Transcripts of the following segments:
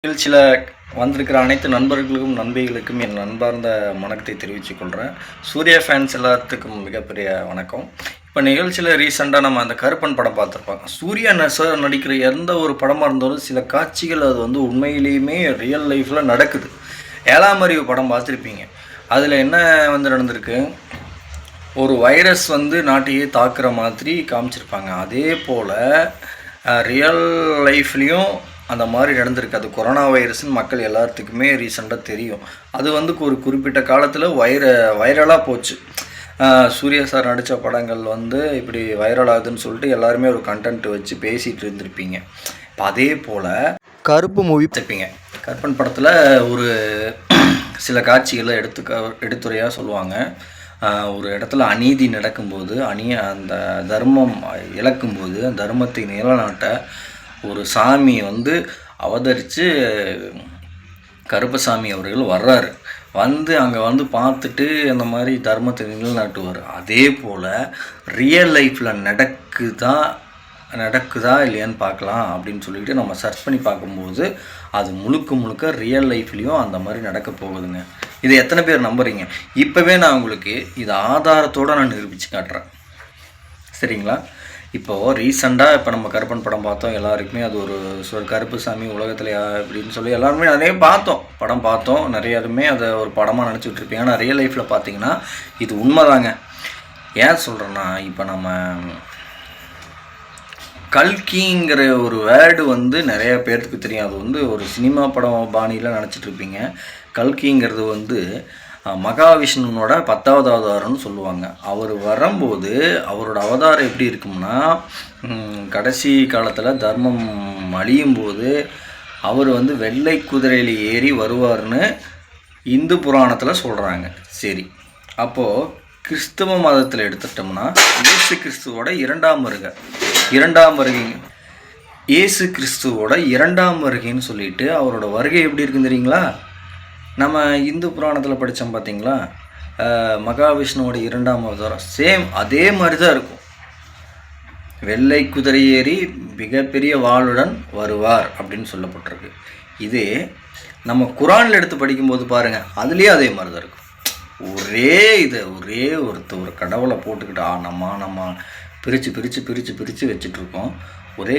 நிகழ்ச்சியில் வந்திருக்கிற அனைத்து நண்பர்களுக்கும் நண்பிகளுக்கும் என் அன்பார்ந்த வணக்கத்தை தெரிவித்துக் கொள்கிறேன். சூர்யா ஃபேன்ஸ் எல்லாத்துக்கும் மிகப்பெரிய வணக்கம். இப்போ நிகழ்ச்சியில் ரீசெண்டாக நம்ம அந்த கருப்பன் படம் பார்த்துருப்பாங்க. சூர்யா சார் நடிக்கிற எந்த ஒரு படமாக இருந்தாலும் சில காட்சிகள் அது வந்து உண்மையிலேயுமே ரியல் லைஃப்பில் நடக்குது. 7ஆம் அறிவு படம் பார்த்துருப்பீங்க. அதில் என்ன வந்து நடந்திருக்கு, ஒரு வைரஸ் வந்து நாட்டையே தாக்குற மாதிரி காமிச்சிருப்பாங்க. அதே போல் ரியல் லைஃப்லேயும் அந்த மாதிரி நடந்திருக்கு. அது கொரோனா வைரஸ்ன்னு மக்கள் எல்லாத்துக்குமே ரீசெண்டாக தெரியும். அது வந்து ஒரு குறிப்பிட்ட காலத்தில் வைரலாக போச்சு. சூர்யா சார் நடித்த படங்கள் வந்து இப்படி வைரல் ஆகுதுன்னு சொல்லிட்டு எல்லாருமே ஒரு கண்டென்ட் வச்சு பேசிகிட்டு இருந்திருப்பீங்க. இப்போ அதே போல் கருப்பு மூவி பார்த்துருப்பீங்க. கருப்பன் படத்தில் ஒரு சில காட்சிகளை எடுத்துரையாக சொல்லுவாங்க. ஒரு இடத்துல அநீதி நடக்கும்போது அந்த தர்மம் இழக்கும்போது தர்மத்தை நிலநாட்ட ஒரு சாமி வந்து அவதரித்து கருப்பசாமி அவர்கள் வர்றாரு. வந்து அங்கே வந்து பார்த்துட்டு அந்த மாதிரி தர்மத்தை நிலநாட்டுவார். அதே போல் ரியல் லைஃப்பில் நடக்குதா இல்லையான்னு பார்க்கலாம் அப்படின்னு சொல்லிட்டு நம்ம சர்ச் பண்ணி பார்க்கும்போது அது முழுக்க ரியல் லைஃப்லேயும் அந்த மாதிரி நடக்க போகுதுங்க. இதை எத்தனை பேர் நம்புறீங்க? இப்போவே நான் உங்களுக்கு இதை ஆதாரத்தோடு நான் நிரூபித்து காட்டுறேன், சரிங்களா? இப்போது ரீசெண்டாக இப்போ நம்ம கருப்பன் படம் பார்த்தோம். எல்லாருக்குமே அது ஒரு கருப்பு சாமி உலகத்தில் அப்படின்னு சொல்லி எல்லாருமே நிறைய படம் பார்த்தோம். நிறையாருமே அதை ஒரு படமாக நினச்சிட்டு இருப்பீங்க. ஆனால் ரியல் லைஃப்பில் பார்த்தீங்கன்னா இது உண்மைதாங்க. ஏன் சொல்கிறேன்னா, இப்போ நம்ம கல்கிங்கிற ஒரு வேர்டு வந்து நிறைய பேர்த்துக்கு தெரியும். அது வந்து ஒரு சினிமா படம் பாணியில் நினச்சிட்ருப்பீங்க. கல்கிங்கிறது வந்து மகாவிஷ்ணுனோட 10வது அவதாரம்னு சொல்லுவாங்க. அவர் வரும்போது அவரோட அவதாரம் எப்படி இருக்கும்னா, கடைசி காலத்தில் தர்மம் அழியும் போது அவர் வந்து வெள்ளை குதிரையில் ஏறி வருவார்னு இந்து புராணத்தில் சொல்கிறாங்க. சரி, அப்போது கிறிஸ்தவ மதத்தில் எடுத்துட்டோம்னா இயேசு கிறிஸ்துவோட இரண்டாம் வருகை இயேசு கிறிஸ்துவோட இரண்டாம் வருகைன்னு சொல்லிட்டு அவரோட வருகை எப்படி இருக்குன்னு தெரியுங்களா? நம்ம இந்து புராணத்தில் படித்தோம் பார்த்தீங்களா, மகாவிஷ்ணுவோட இரண்டாம் அவதாரம் சேம் அதே மாதிரி தான் இருக்கும். வெள்ளை குதிரை ஏறி மிகப்பெரிய வாளுடன் வருவார் அப்படின்னு சொல்லப்பட்டிருக்கு. இதே நம்ம குரானில் எடுத்து படிக்கும்போது பாருங்கள், அதுலேயே அதே மாதிரி தான் இருக்கும். ஒரே ஒரு கடவுளை போட்டுக்கிட்டு நம்ம பிரித்து வச்சிட்ருக்கோம். ஒரே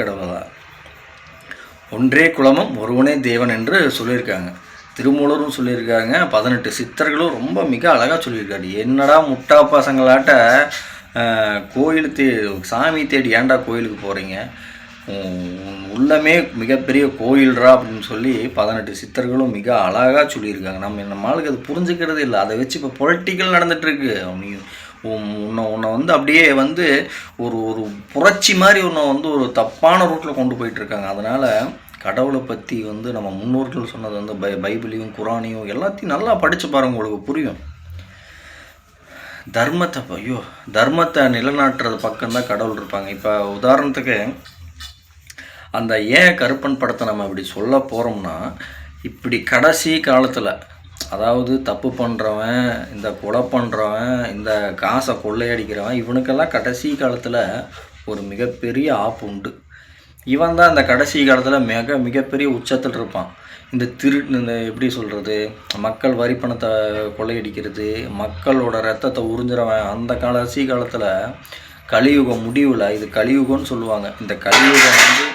கடவுள் தான். ஒன்றே குலமும் ஒருவனே தேவன் என்று சொல்லியிருக்காங்க. திருமூலரும் சொல்லியிருக்காங்க. 18 சித்தர்களும் ரொம்ப மிக அழகாக சொல்லியிருக்காரு. என்னடா முட்டா பசங்களாட்ட கோயில் சாமி தேடி ஏன்டா கோயிலுக்கு போகிறீங்க, உள்ளமே மிகப்பெரிய கோயில்ரா அப்படின்னு சொல்லி 18 சித்தர்களும் மிக அழகாக சொல்லியிருக்காங்க. நம்மளுக்கு அது புரிஞ்சுக்கிறது இல்லை. அதை வச்சு இப்போ பொலிட்டிக்கல் நடந்துகிட்ருக்கு. உன்னை வந்து அப்படியே வந்து ஒரு புரட்சி மாதிரி உன்னை வந்து ஒரு தப்பான ரூட்டில் கொண்டு போயிட்டுருக்காங்க. அதனால் கடவுளை பற்றி வந்து நம்ம முன்னோர்கள் சொன்னது வந்து பைபிளையும் குரானையும் எல்லாத்தையும் நல்லா படித்து பாருங்க, உங்களுக்கு புரியும். தர்மத்தை நிலநாட்டுறது பக்கம்தான் கடவுள் இருப்பாங்க. இப்போ உதாரணத்துக்கு அந்த ஏன் கருப்பன் படத்தை நம்ம இப்படி சொல்ல போகிறோம்னா, இப்படி கடைசி காலத்தில், அதாவது தப்பு பண்ணுறவன், இந்த கொலை பண்ணுறவன், இந்த காசை கொள்ளையடிக்கிறவன், இவனுக்கெல்லாம் கடைசி காலத்தில் ஒரு மிகப்பெரிய ஆப்பு உண்டு. இவன் தான் இந்த கடைசி காலத்தில் மிகப்பெரிய உச்சத்தில் இருப்பான். இந்த எப்படி சொல்கிறது, மக்கள் வரி பணத்தை கொள்ளையடிக்கிறது, மக்களோட ரத்தத்தை உறிஞ்சிறவன். அந்த கடைசி காலத்தில் கலியுகம் முடிவில், இது கலியுகம்னு சொல்லுவாங்க. இந்த கலியுகம் வந்து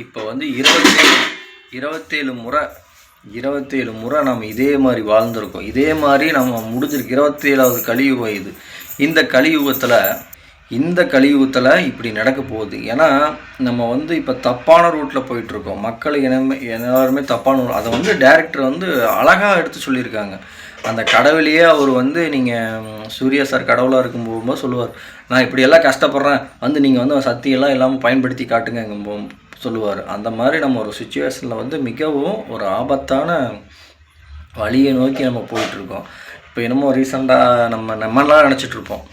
இப்போ வந்து 27 முறை நம்ம இதே மாதிரி வாழ்ந்துருக்கோம். இதே மாதிரி நம்ம முடிஞ்சிருக்கு. 27வது கலியுகம் இது. இந்த கலியுகத்தில் இப்படி நடக்க போகுது. ஏன்னா நம்ம வந்து இப்போ தப்பான ரூட்டில் போயிட்டுருக்கோம். மக்கள் எல்லாருமே தப்பான அதை வந்து டைரக்டர் வந்து அழகாக எடுத்து சொல்லியிருக்காங்க. அந்த கடவுளையே அவர் வந்து, நீங்கள் சூர்யா சார் கடவுளாக இருக்கும்போது சொல்லுவார், நான் இப்படியெல்லாம் கஷ்டப்படுறேன், வந்து நீங்கள் வந்து சக்தியெல்லாம் இல்லாமல் பயன்படுத்தி காட்டுங்க சொல்லுவார். அந்த மாதிரி நம்ம ஒரு சுச்சுவேஷனில் வந்து மிகவும் ஒரு ஆபத்தான வழியை நோக்கி நம்ம போயிட்டுருக்கோம். இப்போ என்னமோ ரீசெண்டாக நம்மளாம் நினச்சிட்ருப்போம்,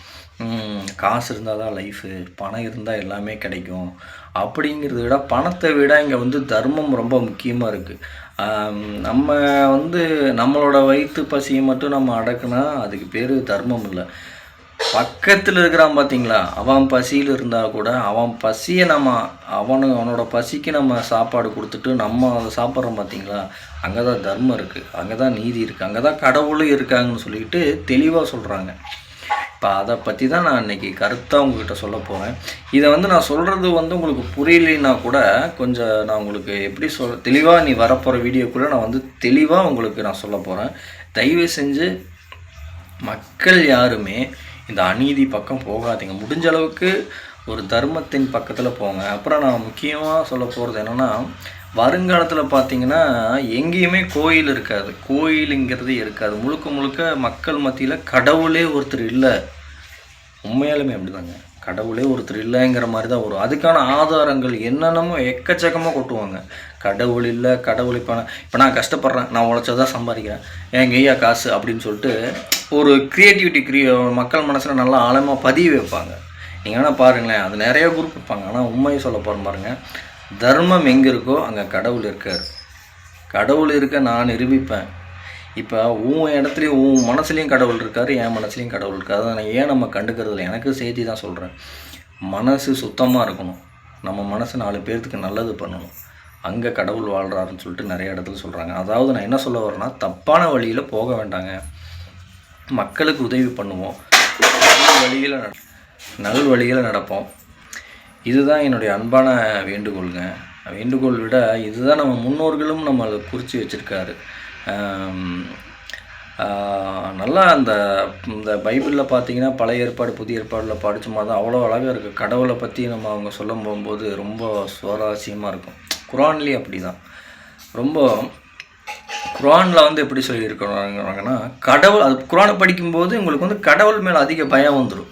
காசு இருந்தால் தான் லைஃபு, பணம் இருந்தால் எல்லாமே கிடைக்கும் அப்படிங்கிறத விட, பணத்தை விட இங்கே வந்து தர்மம் ரொம்ப முக்கியமாக இருக்குது. நம்ம வந்து நம்மளோட வயிற்று பசியை மட்டும் நம்ம அடக்குனா அதுக்கு பேர் தர்மம் இல்லை. பக்கத்தில் இருக்கிறான் பார்த்தீங்களா, அவன் பசியில் இருந்தால் கூட அவன் பசியை அவனோட பசிக்கு நம்ம சாப்பாடு கொடுத்துட்டு நம்ம அதை சாப்பிட்றோம் பார்த்தீங்களா, அங்கே தான் தர்மம் இருக்குது, அங்கே தான் நீதி இருக்குது, அங்கே தான் கடவுளும் இருக்காங்கன்னு சொல்லிட்டு தெளிவாக சொல்கிறாங்க. இப்போ அதை பற்றி தான் நான் இன்றைக்கி கருத்தாக உங்கள்கிட்ட சொல்ல போகிறேன். இதை நான் சொல்கிறது உங்களுக்கு புரியலைன்னா கூட கொஞ்சம் நான் உங்களுக்கு எப்படி தெளிவாக நீ வரப்போகிற வீடியோக்குள்ளே நான் தெளிவாக உங்களுக்கு நான் சொல்ல போகிறேன். தயவு செஞ்சு மக்கள் யாருமே இந்த அநீதி பக்கம் போகாதீங்க. முடிஞ்ச அளவுக்கு ஒரு தர்மத்தின் பக்கத்தில் போங்க. அப்புறம் நான் முக்கியமாக சொல்ல போகிறது என்னென்னா, வருங்காலத்தில் பார்த்திங்கன்னா எங்கேயுமே கோயில் இருக்காது, கோயிலுங்கிறது இருக்காது. முழுக்க முழுக்க மக்கள் மத்தியில் கடவுளே ஒருத்தர் இல்லை. உண்மையாலுமே அப்படிதாங்க, கடவுளே ஒருத்தர் இல்லைங்கிற மாதிரி தான் வரும். அதுக்கான ஆதாரங்கள் என்னென்னமோ எக்கச்சக்கமாக கொட்டுவாங்க. கடவுள் இல்லை, கடவுள் இப்போ நான் கஷ்டப்படுறேன், நான் உழைச்சதான் சம்பாதிக்கிறேன், என் கையா காசு அப்படின்னு சொல்லிட்டு ஒரு க்ரியேட்டிவிட்டி மக்கள் மனசில் நல்லா ஆழமாக பதிய வைப்பாங்க. நீங்கள் வேணால் பாருங்களேன், அது நிறைய குரூப் இருப்பாங்க. ஆனால் உண்மையை சொல்ல போகிறேன் பாருங்கள், தர்மம் எங்கே இருக்கோ அங்கே கடவுள் இருக்கார். கடவுள் இருக்க நான் நிரூபிப்பேன். இப்போ உன் இடத்துலையும் உன் மனசுலேயும் கடவுள் இருக்கார், என் மனசுலேயும் கடவுள் இருக்கார். அதை நான் நம்ம கண்டுக்கிறது இல்லை. எனக்கு சேர்த்தி தான் சொல்கிறேன். மனசு சுத்தமாக இருக்கணும், நம்ம மனசு 4 பேர்த்துக்கு நல்லது பண்ணணும், அங்கே கடவுள் வாழ்கிறாருன்னு சொல்லிட்டு நிறைய இடத்துல சொல்கிறாங்க. அதாவது நான் என்ன சொல்ல வரேன்னா, தப்பான வழியில் போக வேண்டாங்க, மக்களுக்கு உதவி பண்ணுவோம், நல் வழியில் நடப்போம். இதுதான் என்னுடைய அன்பான வேண்டுகோளுங்க. வேண்டுகோள் விட இதுதான் நம்ம முன்னோர்களும் நம்மளை குறித்து வச்சுருக்காரு. நல்லா இந்த பைபிளில் பார்த்தீங்கன்னா பழைய ஏற்பாடு புதிய ஏற்பாடில் படித்தோமா தான் அவ்வளோ அழகாக இருக்குது. கடவுளை பற்றி அவங்க சொல்ல போகும்போது ரொம்ப சுவாரஸ்யமாக இருக்கும். குரான்லேயே அப்படி தான். ரொம்ப குரானில் எப்படி சொல்லியிருக்கிறாங்கன்னா, கடவுள் அது குரானை படிக்கும்போது உங்களுக்கு கடவுள் மேலே அதிக பயம் வந்துடும்.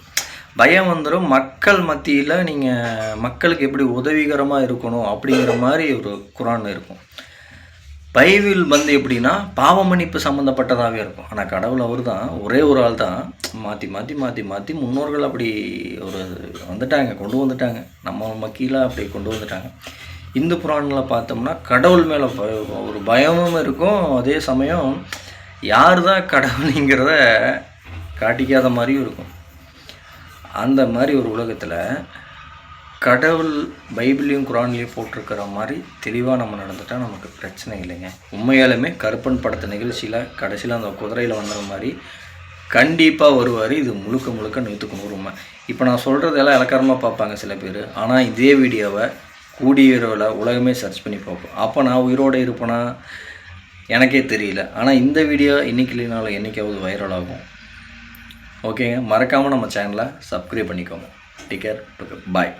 மக்கள் மத்தியில் நீங்கள் மக்களுக்கு எப்படி உதவிகரமாக இருக்கணும் அப்படிங்கிற மாதிரி ஒரு குரான் இருக்கும். பைபிள் எப்படின்னா பாவ மன்னிப்பு சம்மந்தப்பட்டதாகவே இருக்கும். ஆனால் கடவுள் அவர் தான், ஒரே ஒரு ஆள் தான். மாற்றி முன்னோர்கள் அப்படி ஒரு கொண்டு வந்துட்டாங்க, நம்ம மக்கீழ அப்படி கொண்டு வந்துட்டாங்க. இந்து புராணில் பார்த்தோம்னா கடவுள் மேலே ஒரு பயமும் இருக்கும், அதே சமயம் யார் தான் கடவுளுங்கிறத காட்டிக்காத மாதிரியும் இருக்கும். அந்த மாதிரி ஒரு உலகத்தில் கடவுள் பைபிளையும் குரான்லேயும் போட்டிருக்கிற மாதிரி தெளிவாக நம்ம நடந்துட்டால் நமக்கு பிரச்சனை இல்லைங்க. உண்மையாலுமே கருப்பன் படத்த நிகழ்ச்சியில் கடைசியில் அந்த குதிரையில் வந்துற மாதிரி கண்டிப்பாக வருவார். இது முழுக்க 100% உண்மை. இப்போ நான் சொல்கிறதெல்லாம் இலக்காரமாக பார்ப்பாங்க சில பேர். ஆனால் இதே வீடியோவை கூடிய விரைவில் உலகமே சர்ச் பண்ணி பார்ப்போம். அப்போ நான் உயிரோடு இருப்பேனா எனக்கே தெரியல. ஆனால் இந்த வீடியோ இன்றைக்கி இல்லைனாலும் என்றைக்காவது வைரல் ஆகும். ஓகேங்க, மறக்காமல் நம்ம சேனலை சப்ஸ்கிரைப் பண்ணிக்கோங்க. டேக் கேர், பாய்.